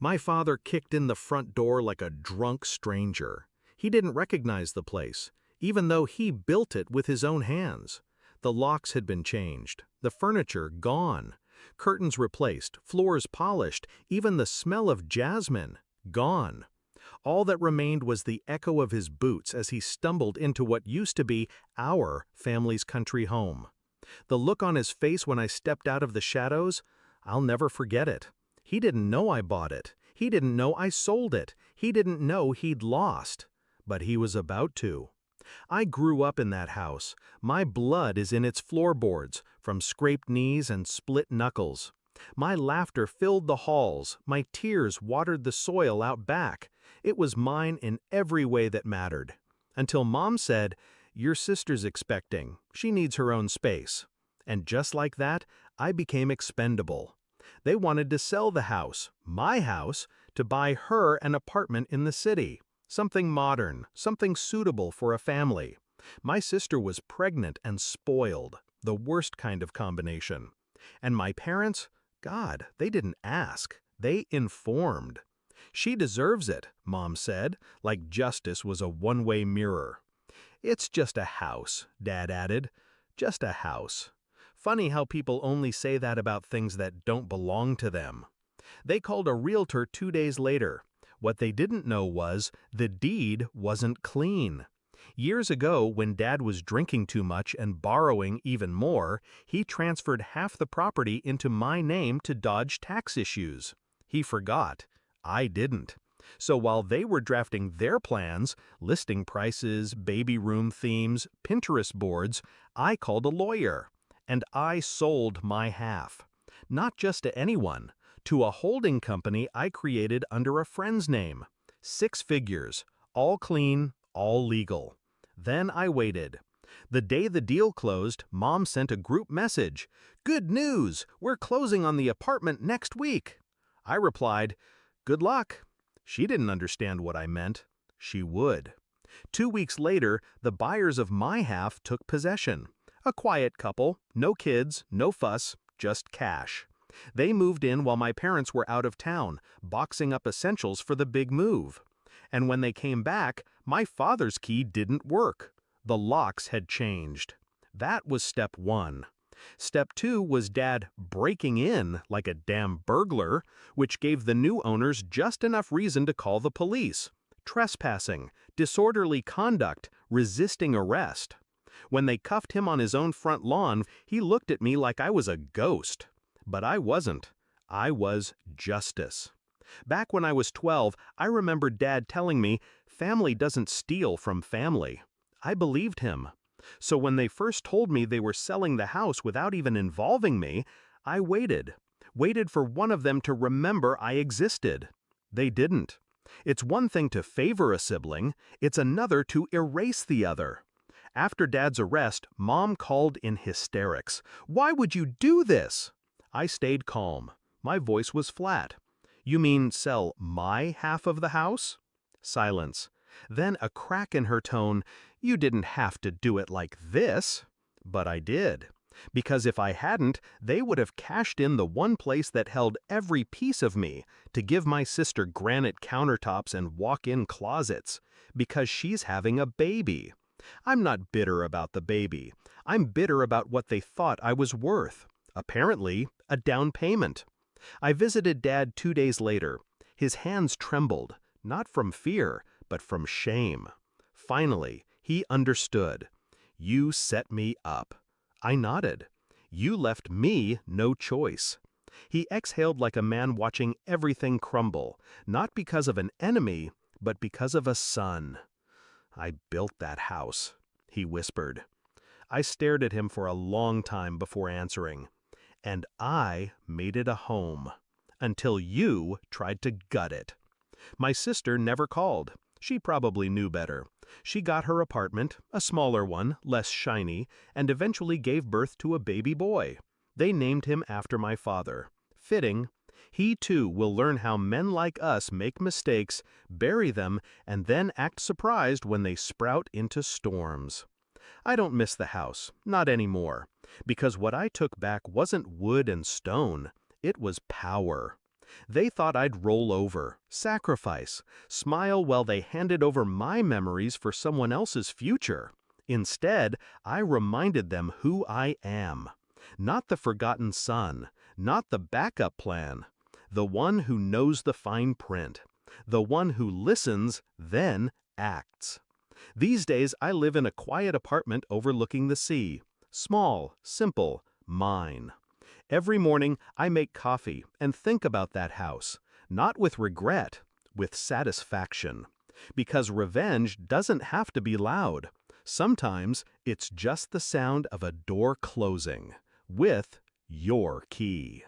My father kicked in the front door like a drunk stranger. He didn't recognize the place, even though he built it with his own hands. The locks had been changed, the furniture gone, curtains replaced, floors polished, even the smell of jasmine gone. All that remained was the echo of his boots as he stumbled into what used to be our family's country home. The look on his face when I stepped out of the shadows, I'll never forget it. He didn't know I bought it. He didn't know I sold it. He didn't know he'd lost. But he was about to. I grew up in that house. My blood is in its floorboards, from scraped knees and split knuckles. My laughter filled the halls. My tears watered the soil out back. It was mine in every way that mattered. Until Mom said, "Your sister's expecting. She needs her own space." And just like that, I became expendable. They wanted to sell the house, my house, to buy her an apartment in the city. Something modern, something suitable for a family. My sister was pregnant and spoiled, the worst kind of combination. And my parents, God, they didn't ask, they informed. She deserves it, Mom said, like justice was a one-way mirror. It's just a house, Dad added. Just a house. Funny how people only say that about things that don't belong to them. They called a realtor 2 days later. What they didn't know was the deed wasn't clean. Years ago, when Dad was drinking too much and borrowing even more, he transferred half the property into my name to dodge tax issues. He forgot. I didn't. So while they were drafting their plans, listing prices, baby room themes, Pinterest boards, I called a lawyer. And I sold my half. Not just to anyone, to a holding company I created under a friend's name. 6 figures, all clean, all legal. Then I waited. The day the deal closed, Mom sent a group message. "Good news! We're closing on the apartment next week." I replied, "Good luck." She didn't understand what I meant. She would. 2 weeks later, the buyers of my half took possession. A quiet couple, no kids, no fuss, just cash. They moved in while my parents were out of town, boxing up essentials for the big move. And when they came back, my father's key didn't work. The locks had changed. That was step 1. Step 2 was Dad breaking in like a damn burglar, which gave the new owners just enough reason to call the police. Trespassing, disorderly conduct, resisting arrest. When they cuffed him on his own front lawn, he looked at me like I was a ghost. But I wasn't. I was justice. Back when I was 12, I remember Dad telling me, family doesn't steal from family. I believed him. So when they first told me they were selling the house without even involving me, I waited. Waited for one of them to remember I existed. They didn't. It's one thing to favor a sibling, it's another to erase the other. After Dad's arrest, Mom called in hysterics. "Why would you do this?" I stayed calm. My voice was flat. "You mean sell my half of the house?" Silence. Then a crack in her tone. "You didn't have to do it like this." But I did. Because if I hadn't, they would have cashed in the one place that held every piece of me to give my sister granite countertops and walk-in closets. Because she's having a baby. I'm not bitter about the baby. I'm bitter about what they thought I was worth. Apparently, a down payment. I visited Dad 2 days later. His hands trembled, not from fear, but from shame. Finally, he understood. "You set me up." I nodded. "You left me no choice." He exhaled like a man watching everything crumble, not because of an enemy, but because of a son. "I built that house," he whispered. I stared at him for a long time before answering. "And I made it a home. Until you tried to gut it." My sister never called. She probably knew better. She got her apartment, a smaller one, less shiny, and eventually gave birth to a baby boy. They named him after my father. Fitting. He too will learn how men like us make mistakes, bury them, and then act surprised when they sprout into storms. I don't miss the house, not anymore, because what I took back wasn't wood and stone, it was power. They thought I'd roll over, sacrifice, smile while they handed over my memories for someone else's future. Instead, I reminded them who I am. Not the forgotten son, not the backup plan. The one who knows the fine print. The one who listens, then acts. These days, I live in a quiet apartment overlooking the sea. Small, simple, mine. Every morning, I make coffee and think about that house, not with regret, with satisfaction. Because revenge doesn't have to be loud. Sometimes it's just the sound of a door closing with your key.